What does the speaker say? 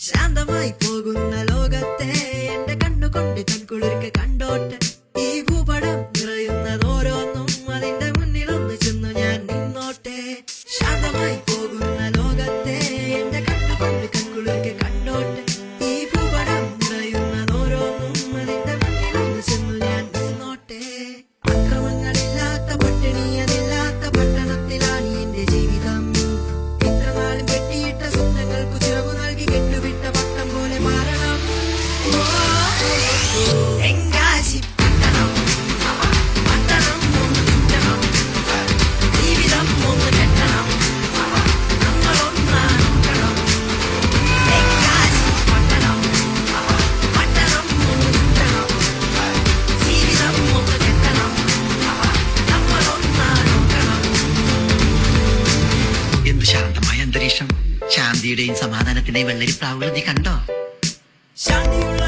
ശാന്തമായി പോകുന്ന ലോകത്തെ എന്റെ കണ്ണുകൊണ്ട് കൺകുളിർക്ക് കണ്ടോട്ടെ. ഈ ഭൂപടം നിറയുന്നത് ഓരോന്നും അതിന്റെ മുന്നിലൊന്ന് ചെന്നു ഞാൻ നിന്നോട്ടെ. ശാന്തമായി പോകുന്ന ലോകത്തെ എന്റെ കണ്ണുകൊണ്ട് കൺകുളിർക്ക് കണ്ടോട്ടെ. ഈ ഭൂപടം നിറയുന്നത് ഓരോന്നും അതിന്റെ മുന്നിലൊന്ന് ചെന്നു ഞാൻ നിന്നോട്ടെ. അക്രമങ്ങളില്ലാത്ത പട്ടിണിയതില്ലാത്ത പട്ടണത്തിലാണ് എന്റെ ജീവിതം. ഇത്ര നാളും കെട്ടിയിട്ട സ്വപ്നങ്ങൾക്കു ചിറകു നൽകി കെട്ടുവിട്ട പട്ടം പോലെ മാറണം. തെങ്കാശി പട്ടണം, പട്ടണം ഒന്ന് കിട്ടണം, ജീവിതം ഒന്ന് കെട്ടണം, നമ്മളൊന്നാക്കണം. തെങ്കാശി പട്ടണം, പട്ടണം ഒന്ന് കിട്ടണം, ജീവിതം ഒന്ന് കെട്ടണം, നമ്മളൊന്നാക്കണം. എന്ത് ശാന്തമായ അന്തരീക്ഷം. ശാന്തിയുടെയും സമാധാനത്തിന്റെയും വെള്ളരിപ്രാവുകൾ നീ കണ്ടോ? ശാന്തിയുള്ള